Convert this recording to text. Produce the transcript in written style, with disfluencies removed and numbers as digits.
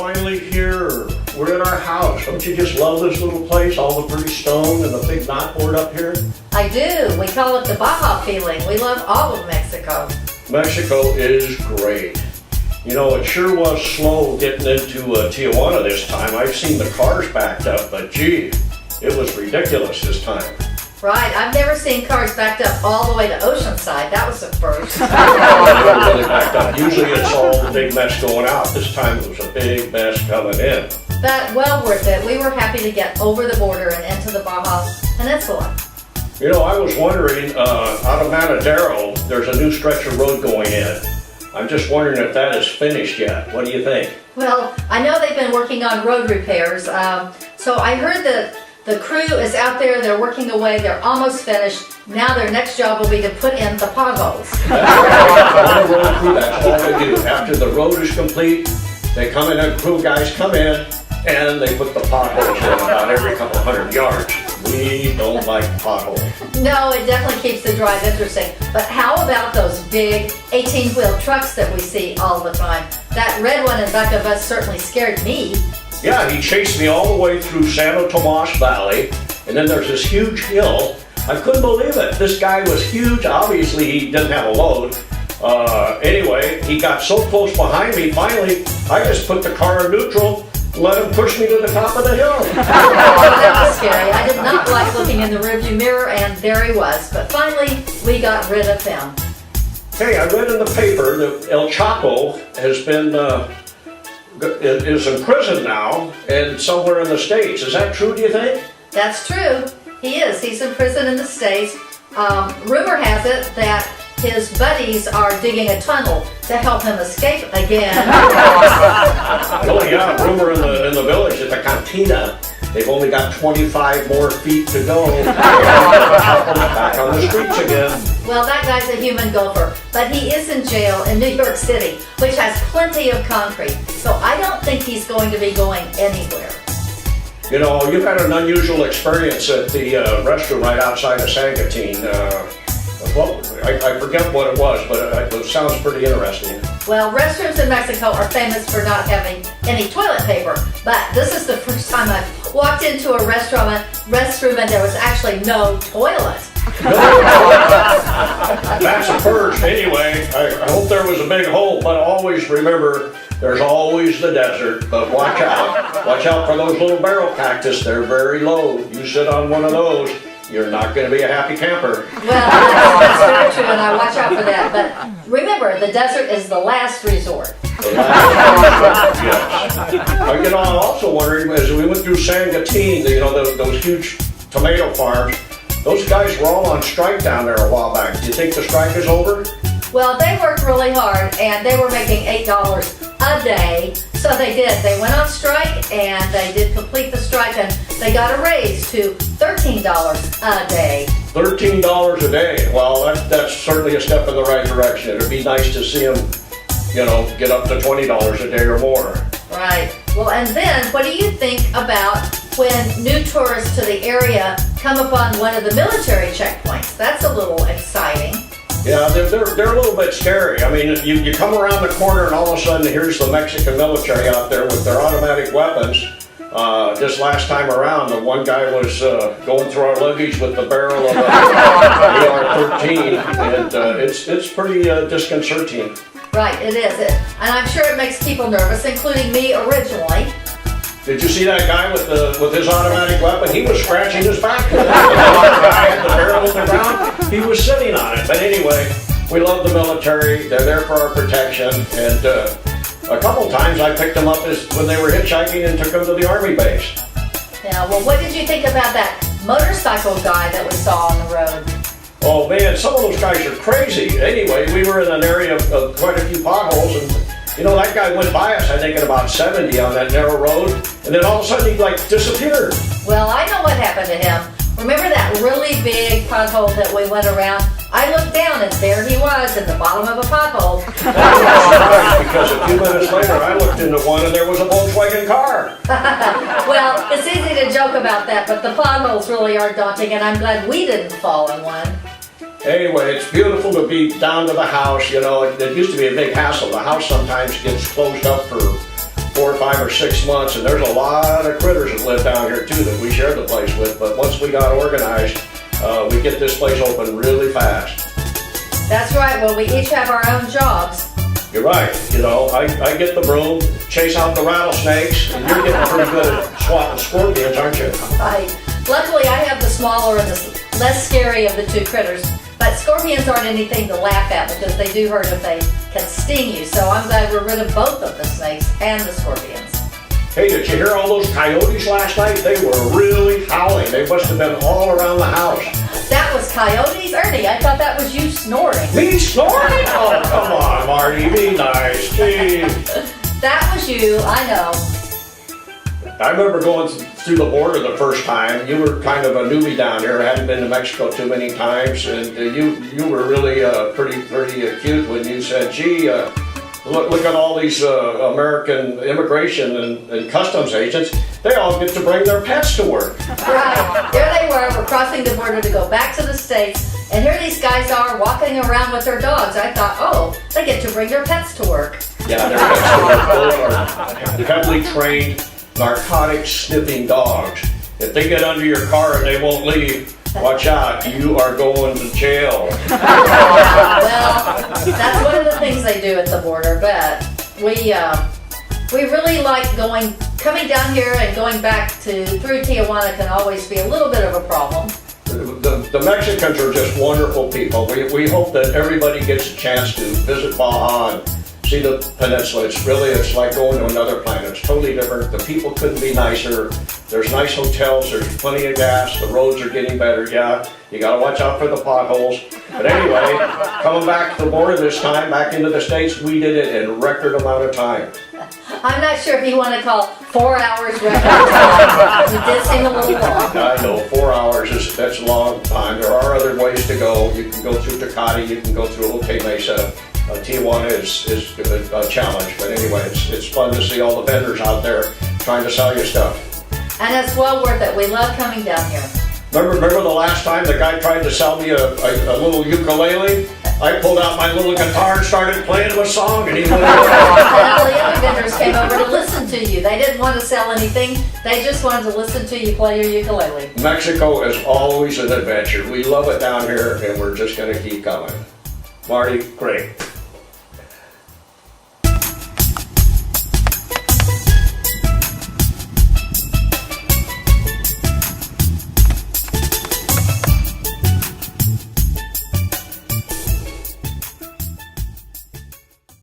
finally here. We're at our house. Don't you just love this little place? All the pretty stone and the big knotboard up here? I do. We call it the Baja feeling. We love all of Mexico. Mexico is great. You know, it sure was slow getting into Tijuana this time. I've seen the cars backed up, but gee, it was ridiculous this time. Right. I've never seen cars backed up all the way to Oceanside. That was a first. They were really backed up. Usually it's all the big mess going out. This time it was a big mess coming in. But well worth it. We were happy to get over the border and into the Baja Peninsula. You know, I was wondering, out of Matadero, there's a new stretch of road going in. I'm just wondering if that is finished yet. What do you think? Well, I know they've been working on road repairs. So I heard that the crew is out there. They're working away. They're almost finished. Now their next job will be to put in the potholes. That's all they do. After the road is complete, they come in, and crew guys come in, and they put the potholes in about every couple hundred yards. We don't like potholes. No, it definitely keeps the drive interesting. But how about those big 18-wheel trucks that we see all the time? That red one in back of us certainly scared me. Yeah, he chased me all the way through Santo Tomas Valley, and then there's this huge hill. I couldn't believe it. This guy was huge. Obviously, he didn't have a load. Anyway, he got so close behind me, finally, I just put the car in neutral, let him push me to the top of the hill. Oh, that was scary. I did not like looking in the rearview mirror, and there he was. But finally, we got rid of him. Hey, I read in the paper that El Chapo has been, is in prison now, and somewhere in the States. Is that true, do you think? That's true. He is. He's in prison in the States. Rumor has it that his buddies are digging a tunnel to help him escape again. Oh yeah, rumor in the village at the cantina, they've only got 25 more feet to go. Back on the streets again. Well, that guy's a human gopher, but he is in jail in New York City, which has plenty of concrete, so I don't think he's going to be going anywhere. You know, you've had an unusual experience at the restroom right outside of San Gatin. Well, I forget what it was, but it sounds pretty interesting. Well, restrooms in Mexico are famous for not having any toilet paper, but this is the first time I walked into a restroom and there was actually no toilet. That's a first. Anyway, I hope there was a big hole, but always remember, there's always the desert, but watch out. Watch out for those little barrel cactus. They're very low. You sit on one of those, you're not going to be a happy camper. Well, that's very true, and I watch out for that. But remember, the desert is the last resort. The last resort, yes. You know, I'm also wondering, as we went through San Gatin, you know, those huge tomato farms, those guys were all on strike down there a while back. Do you think the strike is over? Well, they worked really hard, and they were making $8 a day. So they did. They went on strike, and they did complete the strike, and they got a raise to $13 a day. $13 a day. Well, that's certainly a step in the right direction. It'd be nice to see them, you know, get up to $20 a day or more. Right. Well, and then what do you think about when new tourists to the area come upon one of the military checkpoints? That's a little exciting. Yeah, they're a little bit scary. I mean, you come around the corner and all of a sudden here's the Mexican military out there with their automatic weapons. Just last time around, the one guy was going through our luggage with the barrel of a AR-13, and it's pretty disconcerting. Right, it is. And I'm sure it makes people nervous, including me originally. Did you see that guy with his automatic weapon? He was scratching his back. The guy had the barrel in the ground. He was sitting on it. But anyway, we love the military. They're there for our protection. And a couple times I picked them up when they were hitchhiking and took them to the Army base. Yeah, well, what did you think about that motorcycle guy that we saw on the road? Oh man, some of those guys are crazy. Anyway, we were in an area of quite a few potholes, and you know, that guy went by us, I think, at about 70 on that narrow road, and then all of a sudden he disappeared. Well, I know what happened to him. Remember that really big pothole that we went around? I looked down and there he was in the bottom of a pothole. Right, because a few minutes later I looked into one and there was a Volkswagen car. Well, it's easy to joke about that, but the potholes really are daunting, and I'm glad we didn't fall in one. Anyway, it's beautiful to be down to the house. You know, it used to be a big hassle. The house sometimes gets closed up for 4 or 5 or 6 months, and there's a lot of critters that live down here too that we share the place with. But once we got organized, we get this place open really fast. That's right. Well, we each have our own jobs. You're right. You know, I get the broom, chase out the rattlesnakes, and you're getting pretty good at swatting scorpions, aren't you? Right. Luckily, I have the smaller and the less scary of the two critters. But scorpions aren't anything to laugh at because they do hurt if they can sting you. So I'm glad we're rid of both of the snakes and the scorpions. Hey, did you hear all those coyotes last night? They were really howling. They must have been all around the house. That was coyotes? Ernie, I thought that was you snoring. Me snoring? Oh, come on, Marty, be nice. Gee. That was you, I know. I remember going through the border the first time. You were kind of a newbie down here. I hadn't been to Mexico too many times, and you were really pretty acute when you said, "Gee, look at all these American immigration and customs agents. They all get to bring their pets to work." Right. Here they were crossing the border to go back to the States, and here these guys are walking around with their dogs. I thought, oh, they get to bring their pets to work. Yeah, their pets to work. Those are heavily trained narcotic sniffing dogs. If they get under your car and they won't leave, watch out, you are going to jail. Well, that's one of the things they do at the border, but we really like coming down here and going back through Tijuana can always be a little bit of a problem. The Mexicans are just wonderful people. We hope that everybody gets a chance to visit Baja and see the peninsula. It's like going to another planet. It's totally different. The people couldn't be nicer. There's nice hotels. There's plenty of gas. The roads are getting better. Yeah, you got to watch out for the potholes. But anyway, coming back to the border this time, back into the States, we did it in record amount of time. I'm not sure if you want to call 4 hours record time. It did seem a little long. I know 4 hours that's a long time. There are other ways to go. You can go through Tecate. You can go through Otay Mesa. Tijuana is a challenge, but anyway, it's fun to see all the vendors out there trying to sell you stuff. And it's well worth it. We love coming down here. Remember the last time the guy tried to sell me a little ukulele? I pulled out my little guitar and started playing him a song, and he went away. And all the other vendors came over to listen to you. They didn't want to sell anything. They just wanted to listen to you play your ukulele. Mexico is always an adventure. We love it down here, and we're just going to keep coming. Marty, great.